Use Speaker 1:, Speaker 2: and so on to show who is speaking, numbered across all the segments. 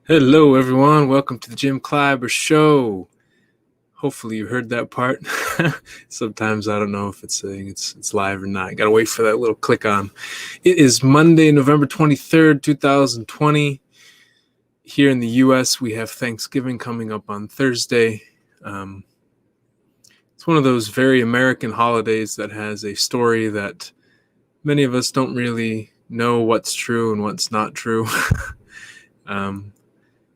Speaker 1: Hello, everyone. Welcome to the Jim Kleiber Show. Hopefully, you heard that part. Sometimes I don't know if it's saying it's live or not. Gotta wait for that little click on. It is Monday, November 23rd, 2020. Here in the U.S., we have Thanksgiving coming up on Thursday. It's one of those very American holidays that has a story that many of us don't really know what's true and what's not true.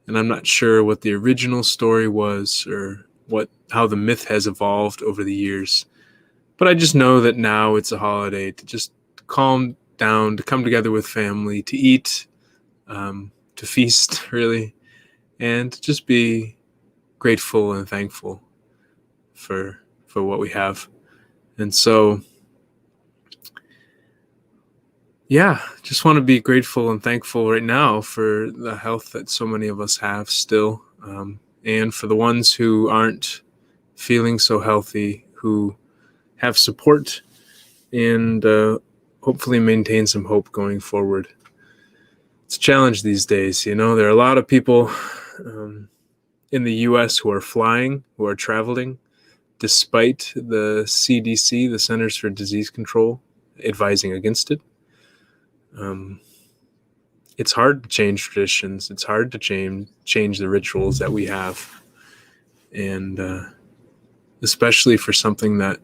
Speaker 1: And I'm not sure what the original story was or how the myth has evolved over the years. But I just know that now it's a holiday to just calm down, to come together with family, to eat, to feast, really, and to just be grateful and thankful for what we have. And so, yeah, just want to be grateful and thankful right now for the health that so many of us have still, and for the ones who aren't feeling so healthy, who have support and hopefully maintain some hope going forward. It's a challenge these days. There are a lot of people in the U.S. who are flying, who are traveling, despite the CDC, the Centers for Disease Control, advising against it. It's hard to change traditions. It's hard to change the rituals that we have. And especially for something that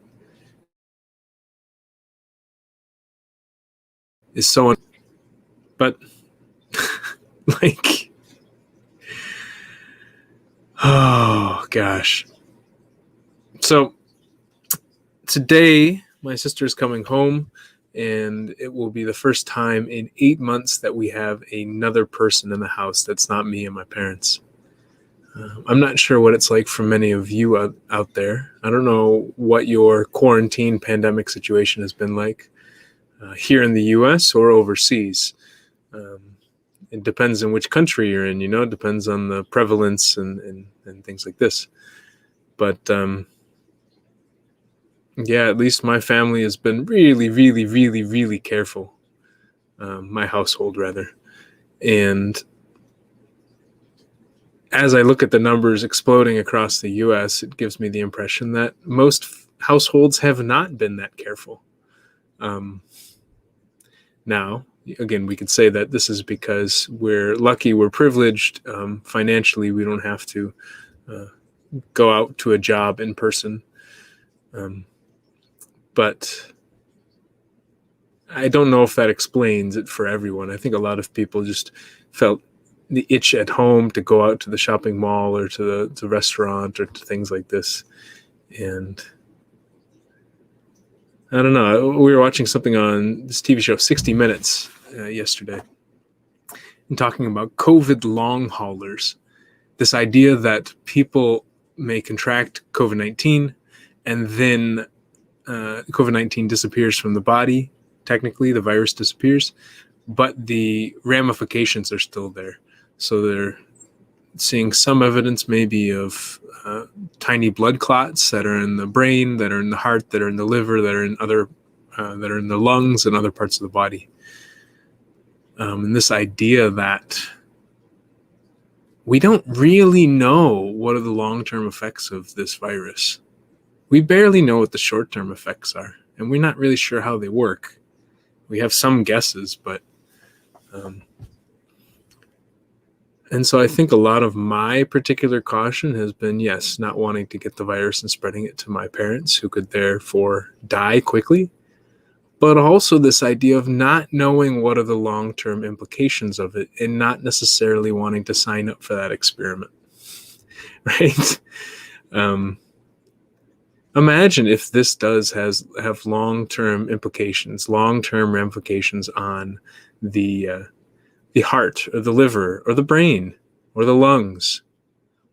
Speaker 1: is so, but like, oh gosh. So today, my sister's coming home. And it will be the first time in 8 months that we have another person in the house that's not me and my parents. I'm not sure what it's like for many of you out there. I don't know what your quarantine pandemic situation has been like here in the U.S. or overseas. It depends on which country you're in, it depends on the prevalence and things like this. But yeah, at least my family has been really, really, really, really careful. My household, rather. And as I look at the numbers exploding across the U.S., it gives me the impression that most households have not been that careful. Now, again, we could say that this is because we're lucky, we're privileged. Financially, we don't have to go out to a job in person. But I don't know if that explains it for everyone. I think a lot of people just felt the itch at home to go out to the shopping mall or to the restaurant or to things like this. And I don't know. We were watching something on this TV show, 60 Minutes, yesterday, and talking about COVID long haulers. This idea that people may contract COVID-19 and then COVID-19 disappears from the body. Technically, the virus disappears, but the ramifications are still there. So they're seeing some evidence maybe of tiny blood clots that are in the brain, that are in the heart, that are in the liver, that are in that are in the lungs and other parts of the body. And this idea that we don't really know what are the long-term effects of this virus. We barely know what the short-term effects are, and we're not really sure how they work. We have some guesses, but and so I think a lot of my particular caution has been, yes, not wanting to get the virus and spreading it to my parents, who could therefore die quickly, but also this idea of not knowing what are the long-term implications of it and not necessarily wanting to sign up for that experiment, right? Imagine if this does have long-term implications, long-term ramifications on the heart or the liver or the brain or the lungs.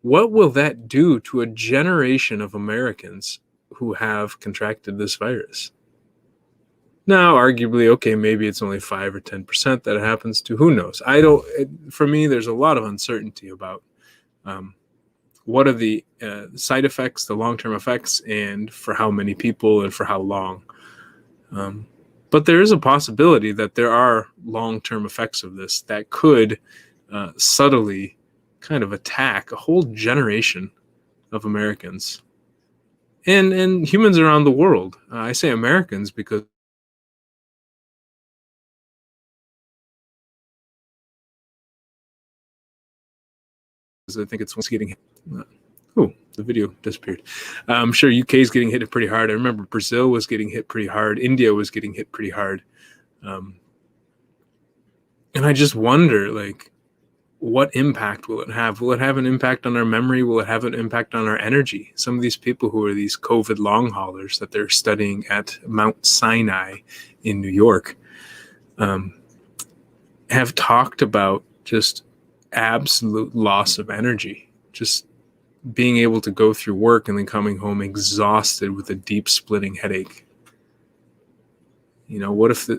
Speaker 1: What will that do to a generation of Americans who have contracted this virus? Now, arguably, okay, maybe it's only 5 or 10% that it happens to. Who knows? For me, there's a lot of uncertainty about what are the side effects, the long-term effects, and for how many people and for how long. But there is a possibility that there are long-term effects of this that could subtly kind of attack a whole generation of Americans and humans around the world. I say Americans because I think it's what's getting hit. Oh, the video disappeared. I'm sure UK is getting hit pretty hard. I remember Brazil was getting hit pretty hard. India was getting hit pretty hard. And I just wonder, like, what impact will it have? Will it have an impact on our memory? Will it have an impact on our energy? Some of these people who are these COVID long haulers that they're studying at Mount Sinai in New York have talked about just absolute loss of energy, just being able to go through work and then coming home exhausted with a deep splitting headache. You know, what if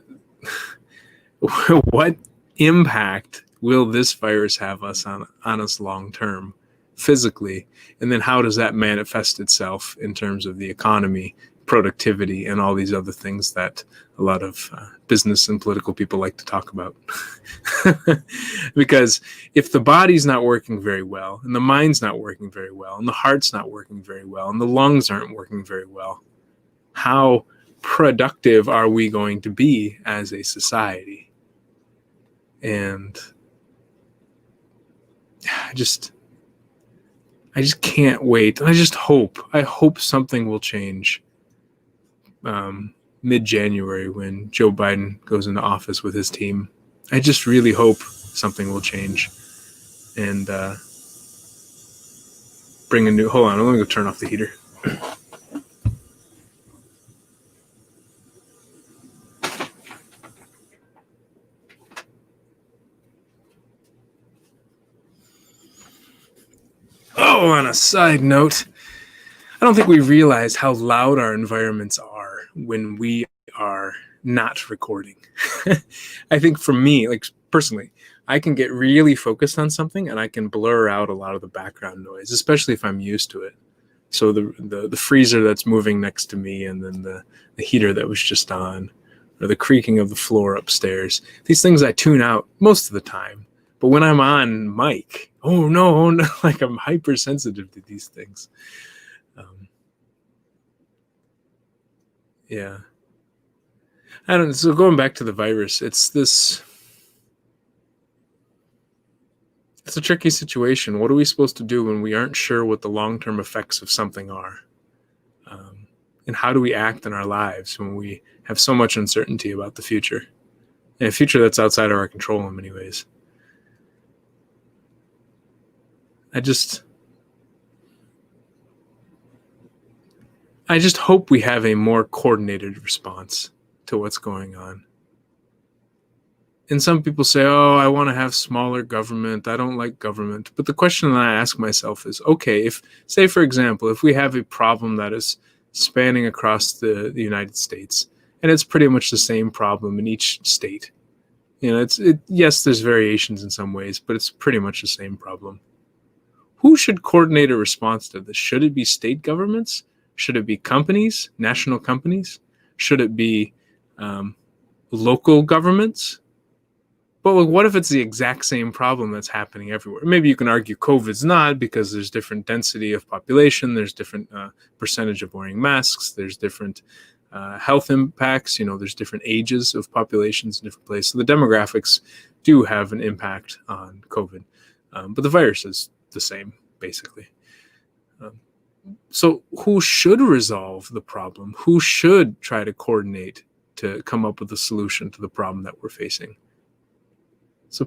Speaker 1: what impact will this virus have on us long term, physically? And then how does that manifest itself in terms of the economy, productivity, and all these other things that a lot of business and political people like to talk about? Because if the body's not working very well, and the mind's not working very well, and the heart's not working very well, and the lungs aren't working very well, how productive are we going to be as a society? And I just can't wait. I hope something will change mid-January when Joe Biden goes into office with his team. I just really hope something will change and bring a new... Hold on, I'm going to go turn off the heater. Oh, on a side note, I don't think we realize how loud our environments are when we are not recording. I think for me, like personally, I can get really focused on something and I can blur out a lot of the background noise, especially if I'm used to it. So the freezer that's moving next to me, and then the heater that was just on, or the creaking of the floor upstairs. These things I tune out most of the time. But when I'm on mic, oh no, like I'm hypersensitive to these things. Yeah. I don't know. So going back to the virus, it's a tricky situation. What are we supposed to do when we aren't sure what the long-term effects of something are? And how do we act in our lives when we have so much uncertainty about the future? And a future that's outside of our control in many ways. I just hope we have a more coordinated response to what's going on. And some people say, oh, I want to have smaller government. I don't like government. But the question that I ask myself is, okay, if, say, for example, if we have a problem that is spanning across the United States, and it's pretty much the same problem in each state. You know, yes, there's variations in some ways, but it's pretty much the same problem. Who should coordinate a response to this? Should it be state governments? Should it be companies, national companies? Should it be local governments? But what if it's the exact same problem that's happening everywhere? Maybe you can argue COVID's not, because there's different density of population, there's different percentage of wearing masks, there's different health impacts, you know, there's different ages of populations in different places. So the demographics do have an impact on COVID, but the virus is the same, basically. So who should resolve the problem? Who should try to coordinate to come up with a solution to the problem that we're facing? So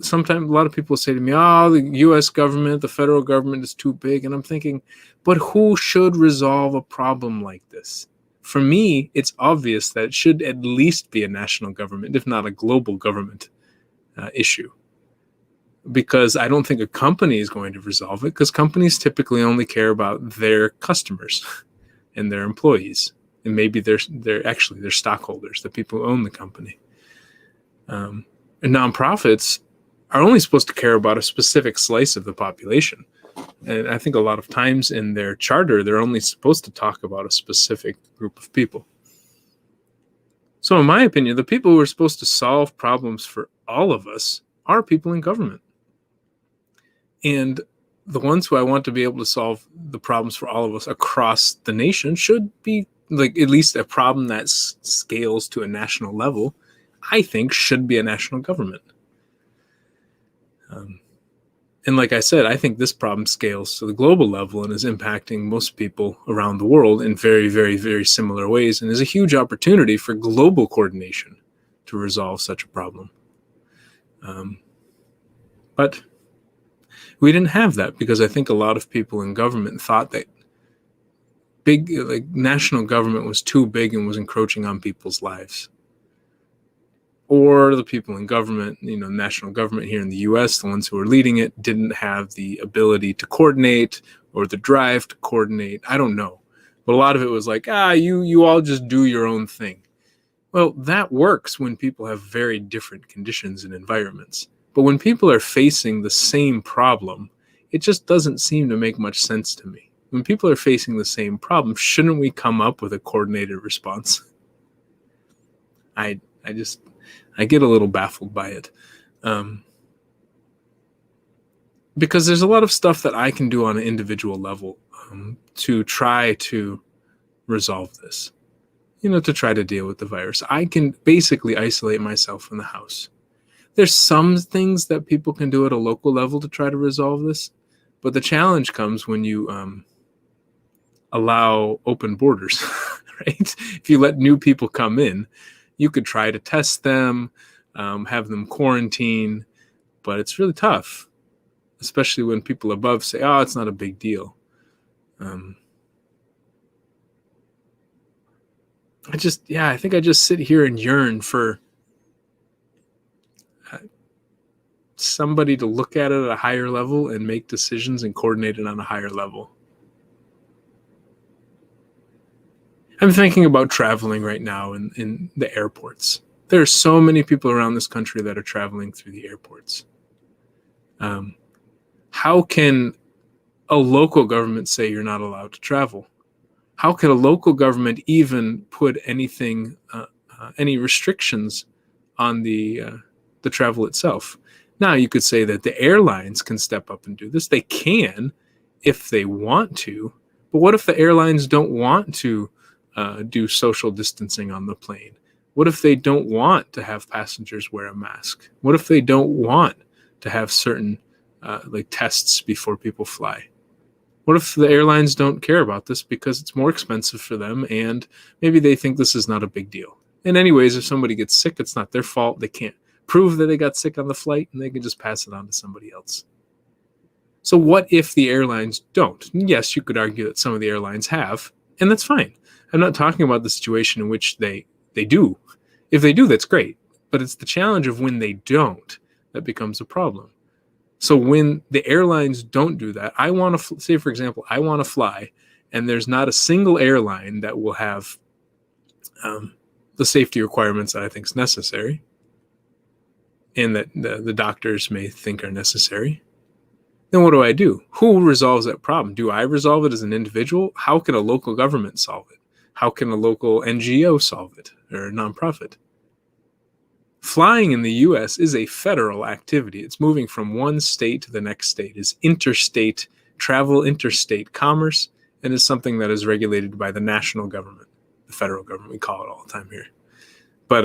Speaker 1: sometimes a lot of people say to me, oh, the U.S. government, the federal government is too big. And I'm thinking, but who should resolve a problem like this? For me, it's obvious that it should at least be a national government, if not a global government issue. Because I don't think a company is going to resolve it, because companies typically only care about their customers and their employees. And maybe they're actually their stockholders, the people who own the company. And nonprofits are only supposed to care about a specific slice of the population. And I think a lot of times in their charter, they're only supposed to talk about a specific group of people. So in my opinion, the people who are supposed to solve problems for all of us are people in government. And the ones who I want to be able to solve the problems for all of us across the nation should be like at least a problem that scales to a national level. I think should be a national government. And like I said, I think this problem scales to the global level and is impacting most people around the world in very, very, very similar ways, and is a huge opportunity for global coordination to resolve such a problem. But we didn't have that because I think a lot of people in government thought that big, like national government was too big and was encroaching on people's lives. Or the people in government, national government here in the US, the ones who were leading it, didn't have the ability to coordinate or the drive to coordinate. I don't know. But a lot of it was like, you all just do your own thing. Well, that works when people have very different conditions and environments. But when people are facing the same problem, it just doesn't seem to make much sense to me. When people are facing the same problem, shouldn't we come up with a coordinated response? I get a little baffled by it. Because there's a lot of stuff that I can do on an individual level to try to resolve this, to try to deal with the virus. I can basically isolate myself from the house. There's some things that people can do at a local level to try to resolve this, but the challenge comes when you allow open borders, right? If you let new people come in, you could try to test them, have them quarantine, but it's really tough, especially when people above say, it's not a big deal. I think I just sit here and yearn for somebody to look at it at a higher level and make decisions and coordinate it on a higher level. I'm thinking about traveling right now in the airports. There are so many people around this country that are traveling through the airports. How can a local government say you're not allowed to travel? How can a local government even put anything, any restrictions on the travel itself? Now, you could say that the airlines can step up and do this. They can if they want to. But what if the airlines don't want to do social distancing on the plane? What if they don't want to have passengers wear a mask? What if they don't want to have certain tests before people fly? What if the airlines don't care about this because it's more expensive for them and maybe they think this is not a big deal? And anyways, if somebody gets sick, it's not their fault. They can't prove that they got sick on the flight and they can just pass it on to somebody else. So what if the airlines don't? Yes, you could argue that some of the airlines have, and that's fine. I'm not talking about the situation in which they do. If they do, that's great. But it's the challenge of when they don't that becomes a problem. So when the airlines don't do that, I want to say, for example, I want to fly, and there's not a single airline that will have the safety requirements that I think is necessary and that the doctors may think are necessary. Then what do? Who resolves that problem? Do I resolve it as an individual? How can a local government solve it? How can a local NGO solve it, or a nonprofit? Flying in the U.S. is a federal activity. It's moving from one state to the next state. It's interstate travel, interstate commerce, and is something that is regulated by the national government, the federal government. We call it all the time here. But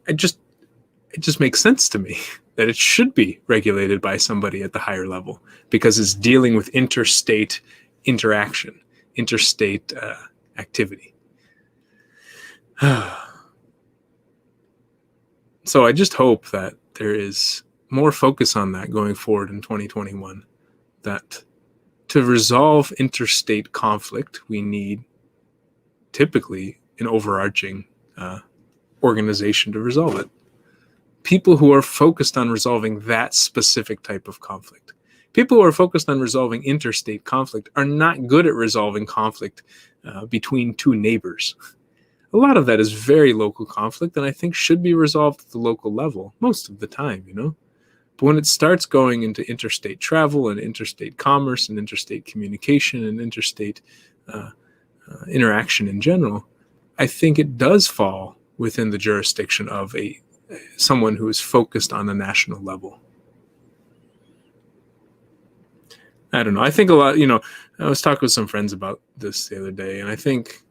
Speaker 1: it just makes sense to me that it should be regulated by somebody at the higher level because it's dealing with interstate interaction, interstate activity. So I just hope that there is more focus on that going forward in 2021, that to resolve interstate conflict, we need typically an overarching organization to resolve it. People who are focused on resolving that specific type of conflict. People who are focused on resolving interstate conflict are not good at resolving conflict between two neighbors. A lot of that is very local conflict, and I think should be resolved at the local level most of the time, But when it starts going into interstate travel and interstate commerce and interstate communication and interstate interaction in general, I think it does fall within the jurisdiction of someone who is focused on a national level. I don't know. I think a lot, I was talking with some friends about this the other day, and I think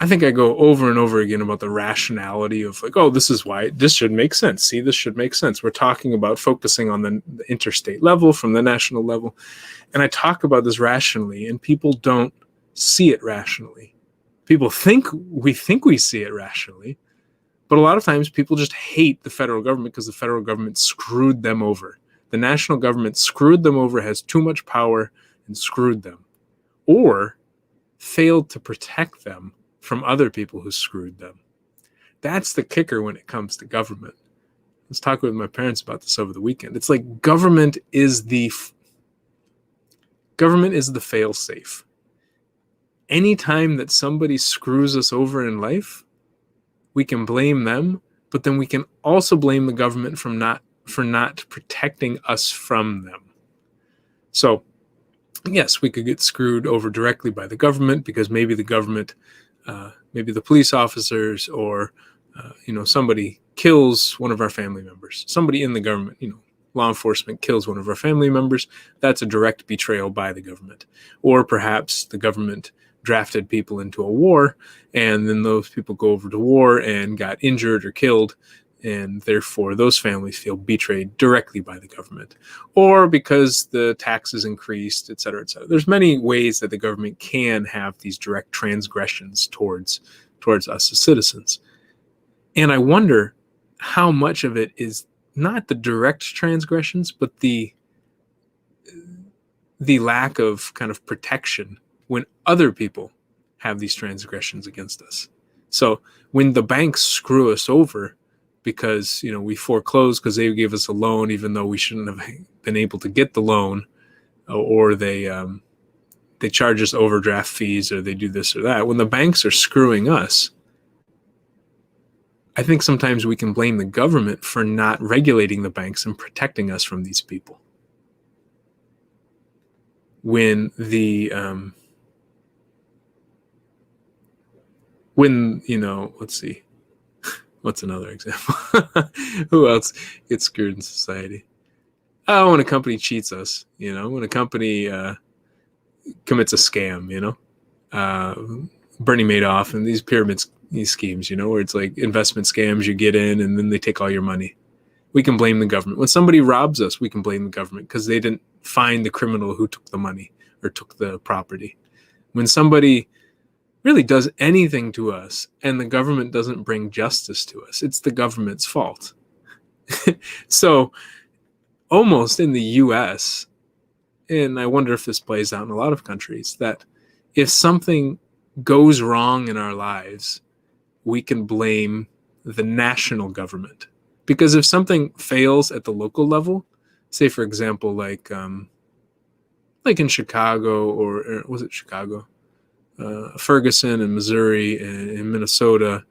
Speaker 1: I go over and over again about the rationality of like, oh, this is why this should make sense. See, this should make sense. We're talking about focusing on the interstate level from the national level. And I talk about this rationally, and people don't see it rationally. People think we see it rationally, but a lot of times people just hate the federal government because the federal government screwed them over. The national government screwed them over, has too much power, and screwed them, or failed to protect them from other people who screwed them. That's the kicker when it comes to government. I was talking with my parents about this over the weekend. It's like government is the fail-safe. Anytime that somebody screws us over in life, we can blame them, but then we can also blame the government for not protecting us from them. So, yes, we could get screwed over directly by the government because maybe the government, maybe the police officers or, somebody kills one of our family members. Somebody in the government, law enforcement kills one of our family members. That's a direct betrayal by the government. Or perhaps the government drafted people into a war, and then those people go over to war and got injured or killed, and therefore those families feel betrayed directly by the government, or because the taxes increased, et cetera, et cetera. There's many ways that the government can have these direct transgressions towards us as citizens. And I wonder how much of it is not the direct transgressions, but the lack of kind of protection when other people have these transgressions against us. So when the banks screw us over because, we foreclosed because they gave us a loan, even though we shouldn't have been able to get the loan, or they charge us overdraft fees, or they do this or that. When the banks are screwing us, I think sometimes we can blame the government for not regulating the banks and protecting us from these people. When let's see, what's another example? Who else gets screwed in society? Oh, when a company cheats us, when a company commits a scam, Bernie Madoff and these these schemes, where it's like investment scams, you get in and then they take all your money. We can blame the government. When somebody robs us, we can blame the government because they didn't find the criminal who took the money or took the property. When somebody really does anything to us and the government doesn't bring justice to us, it's the government's fault. So almost in the US, and I wonder if this plays out in a lot of countries, that if something goes wrong in our lives, we can blame the national government. Because if something fails at the local level, say for example, like in Chicago, or was it Chicago? Ferguson and Missouri and in Minnesota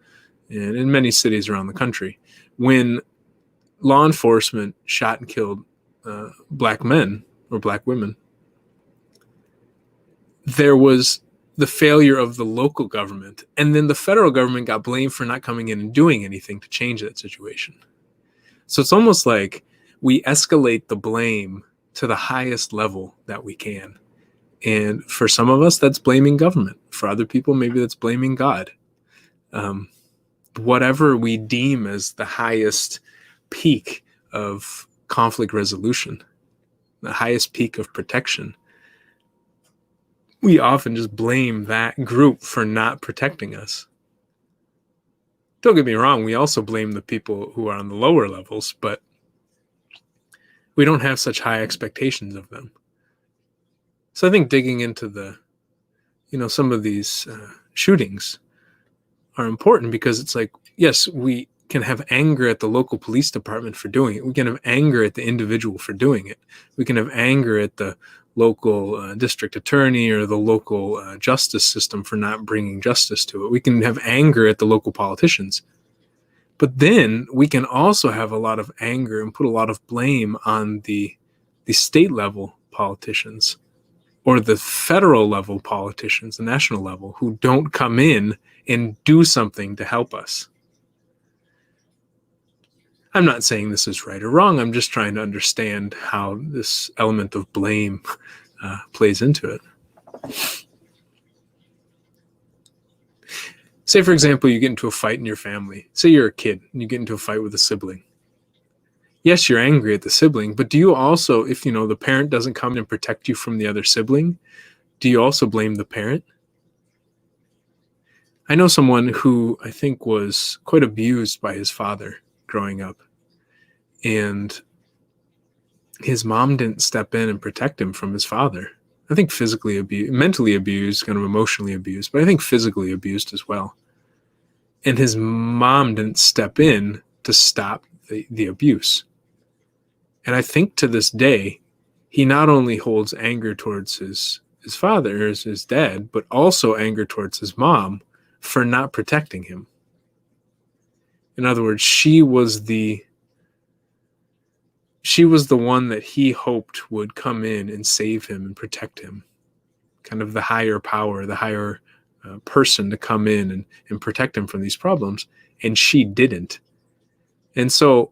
Speaker 1: and in many cities around the country, when law enforcement shot and killed black men or black women, there was the failure of the local government, and then the federal government got blamed for not coming in and doing anything to change that situation. So it's almost like we escalate the blame to the highest level that we can. And for some of us, that's blaming government. For other people, maybe that's blaming God. Whatever we deem as the highest peak of conflict resolution, the highest peak of protection, we often just blame that group for not protecting us. Don't get me wrong, we also blame the people who are on the lower levels, but we don't have such high expectations of them. So I think digging into some of these shootings are important, because it's like, yes, we can have anger at the local police department for doing it. We can have anger at the individual for doing it. We can have anger at the local district attorney or the local justice system for not bringing justice to it. We can have anger at the local politicians. But then we can also have a lot of anger and put a lot of blame on the state level politicians, or the federal level politicians, the national level, who don't come in and do something to help us. I'm not saying this is right or wrong. I'm just trying to understand how this element of blame plays into it. Say, for example, you get into a fight in your family. Say you're a kid and you get into a fight with a sibling. Yes, you're angry at the sibling, but do you also, if the parent doesn't come and protect you from the other sibling, do you also blame the parent? I know someone who I think was quite abused by his father growing up, and his mom didn't step in and protect him from his father. I think physically abused, mentally abused, kind of emotionally abused, but I think physically abused as well. And his mom didn't step in to stop the abuse. And I think to this day, he not only holds anger towards his father, his dad, but also anger towards his mom for not protecting him. In other words, she was the one that he hoped would come in and save him and protect him. Kind of the higher power, the higher person to come in and protect him from these problems. And she didn't. And so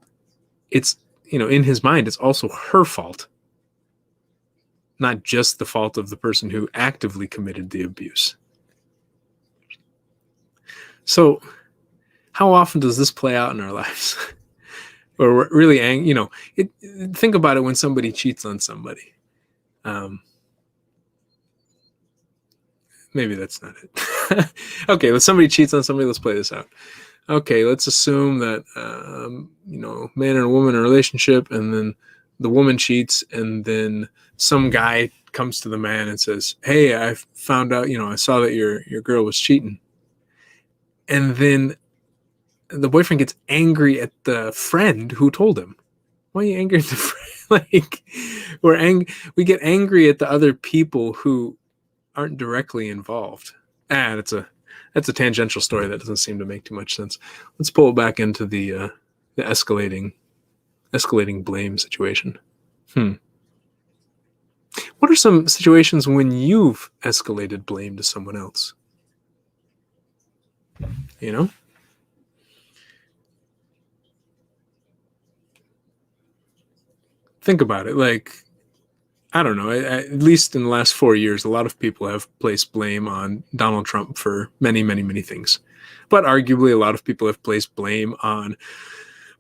Speaker 1: it's, in his mind, it's also her fault. Not just the fault of the person who actively committed the abuse. So how often does this play out in our lives? Or we're really angry, think about it when somebody cheats on somebody. Maybe that's not it. Okay, when somebody cheats on somebody, let's play this out. Okay, let's assume that, man and a woman in a relationship, and then the woman cheats, and then some guy comes to the man and says, hey, I found out, I saw that your girl was cheating. And then the boyfriend gets angry at the friend who told him. Why are you angry at the friend? We get angry at the other people who aren't directly involved. That's a tangential story that doesn't seem to make too much sense. Let's pull it back into the escalating blame situation. What are some situations when you've escalated blame to someone else? Think about it. I don't know, at least in the last 4 years, a lot of people have placed blame on Donald Trump for many, many, many things. But arguably, a lot of people have placed blame on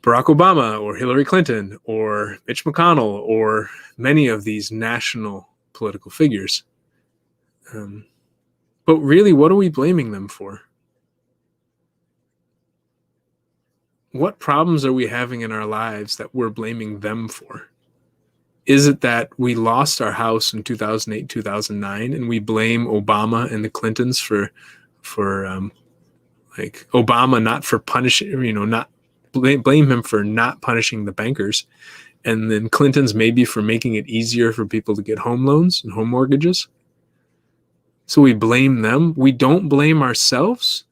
Speaker 1: Barack Obama or Hillary Clinton or Mitch McConnell or many of these national political figures. But really, what are we blaming them for? What problems are we having in our lives that we're blaming them for? Is it that we lost our house in 2008, 2009, and we blame Obama and the Clintons for Obama not for punishing, not blame him for not punishing the bankers, and then Clintons maybe for making it easier for people to get home loans and home mortgages? So we blame them. We don't blame ourselves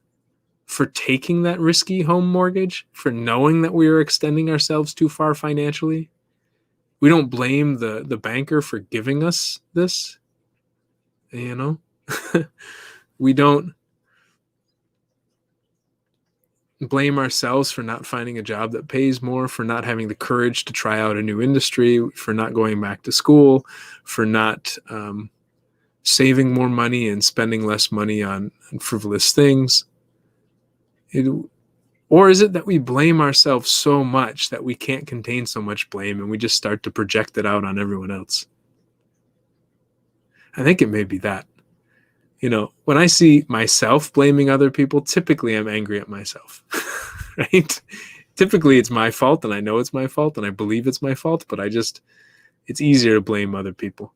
Speaker 1: for taking that risky home mortgage, for knowing that we were extending ourselves too far financially. We don't blame the banker for giving us this, We don't blame ourselves for not finding a job that pays more, for not having the courage to try out a new industry, for not going back to school, for not saving more money and spending less money on frivolous things. Or is it that we blame ourselves so much that we can't contain so much blame and we just start to project it out on everyone else? I think it may be that. When I see myself blaming other people, typically I'm angry at myself, right? Typically it's my fault, and I know it's my fault, and I believe it's my fault, but it's easier to blame other people.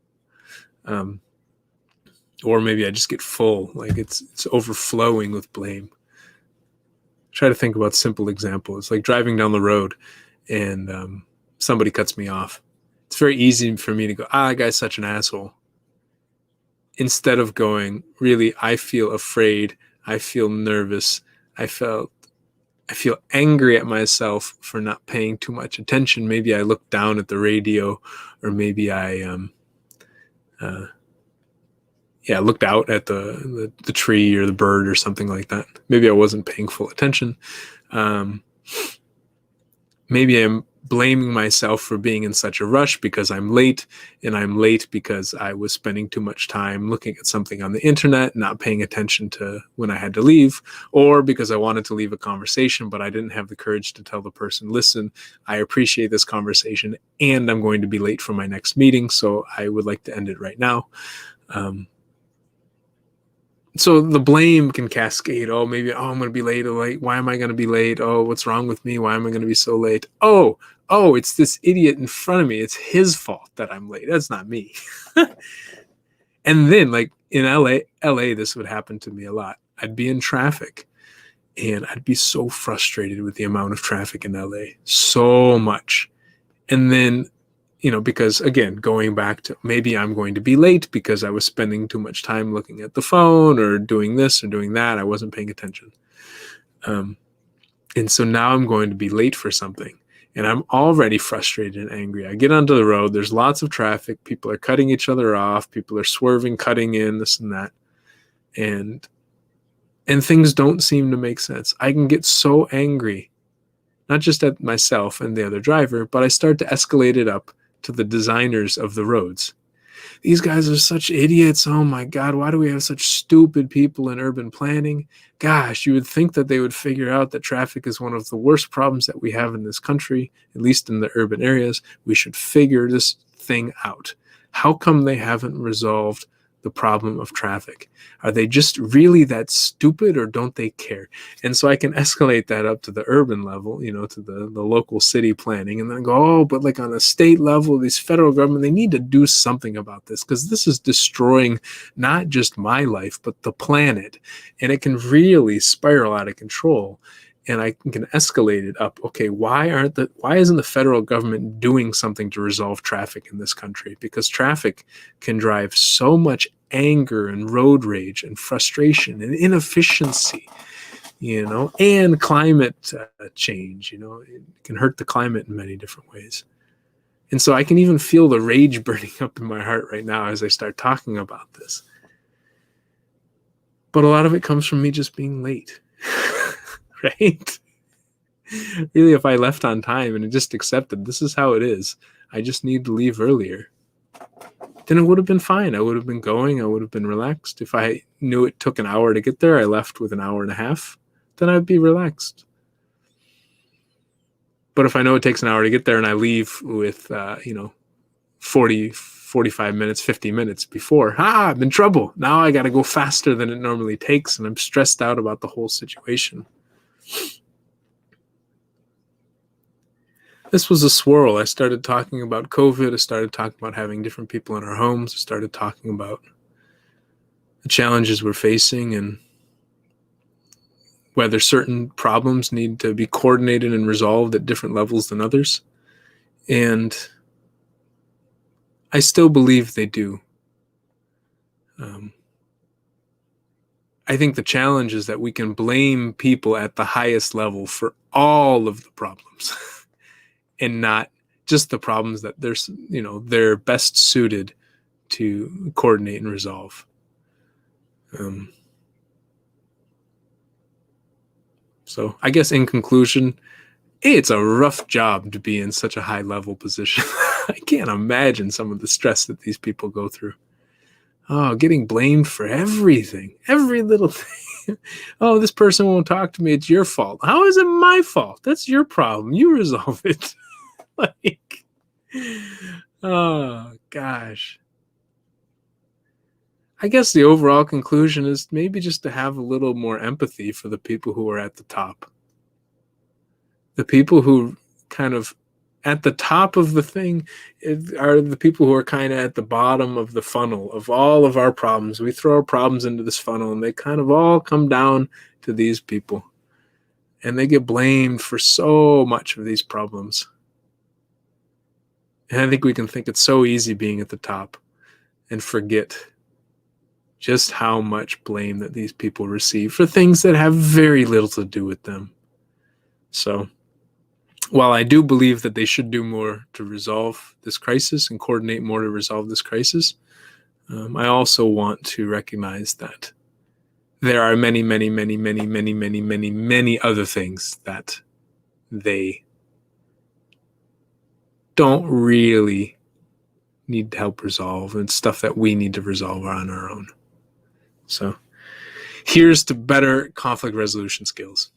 Speaker 1: Or maybe I just get full, it's overflowing with blame. Try to think about simple examples, like driving down the road and somebody cuts me off. It's very easy for me to go, that guy's such an asshole. Instead of going, really, I feel afraid, I feel nervous, I feel angry at myself for not paying too much attention. Maybe I looked down at the radio, or maybe I looked out at the tree or the bird or something like that. Maybe I wasn't paying full attention. maybe I'm blaming myself for being in such a rush because I'm late, and I'm late because I was spending too much time looking at something on the internet, not paying attention to when I had to leave, or because I wanted to leave a conversation, but I didn't have the courage to tell the person, listen, I appreciate this conversation and I'm going to be late for my next meeting, so I would like to end it right now. So the blame can cascade. I'm going to be late. Why am I going to be late? Oh, what's wrong with me? Why am I going to be so late? Oh, it's this idiot in front of me. It's his fault that I'm late. That's not me. And then, like in LA, this would happen to me a lot. I'd be in traffic and I'd be so frustrated with the amount of traffic in LA. So much. And then, because again, going back to maybe I'm going to be late because I was spending too much time looking at the phone or doing this or doing that. I wasn't paying attention. And so now I'm going to be late for something and I'm already frustrated and angry. I get onto the road. There's lots of traffic. People are cutting each other off. People are swerving, cutting in, this and that. And things don't seem to make sense. I can get so angry, not just at myself and the other driver, but I start to escalate it up to the designers of the roads. These guys are such idiots. Oh my God, why do we have such stupid people in urban planning? Gosh, you would think that they would figure out that traffic is one of the worst problems that we have in this country, at least in the urban areas. We should figure this thing out. How come they haven't resolved the problem of traffic? Are they just really that stupid, or don't they care? And so I can escalate that up to the urban level, to the local city planning, and then go, oh, but like on a state level, these federal government, they need to do something about this, because this is destroying not just my life, but the planet. And it can really spiral out of control. And I can escalate it up. Okay, why isn't the federal government doing something to resolve traffic in this country? Because traffic can drive so much anger and road rage and frustration and inefficiency, and climate change. It can hurt the climate in many different ways. And so I can even feel the rage burning up in my heart right now as I start talking about this. But a lot of it comes from me just being late. Right? Really, if I left on time and just accepted this is how it is, I just need to leave earlier, then it would have been fine. I would have been going. I would have been relaxed. If I knew it took an hour to get there, I left with an hour and a half, then I'd be relaxed. But if I know it takes an hour to get there and I leave with, 40, 45 minutes, 50 minutes before, I'm in trouble. Now I got to go faster than it normally takes, and I'm stressed out about the whole situation. This was a swirl. I started talking about COVID. I started talking about having different people in our homes. I started talking about the challenges we're facing and whether certain problems need to be coordinated and resolved at different levels than others. And I still believe they do. I think the challenge is that we can blame people at the highest level for all of the problems and not just the problems that they're best suited to coordinate and resolve. So I guess in conclusion, it's a rough job to be in such a high level position. I can't imagine some of the stress that these people go through. Oh, getting blamed for everything, every little thing. Oh, this person won't talk to me. It's your fault. How is it my fault? That's your problem. You resolve it. Oh, gosh. I guess the overall conclusion is maybe just to have a little more empathy for the people who are at the top. The people who kind of at the top of the thing are the people who are kind of at the bottom of the funnel of all of our problems. We throw our problems into this funnel and they kind of all come down to these people. And they get blamed for so much of these problems. And I think we can think it's so easy being at the top and forget just how much blame that these people receive for things that have very little to do with them. So, while I do believe that they should do more to resolve this crisis and coordinate more to resolve this crisis, I also want to recognize that there are many, many other things that they don't really need help resolve, and stuff that we need to resolve on our own. So here's to better conflict resolution skills.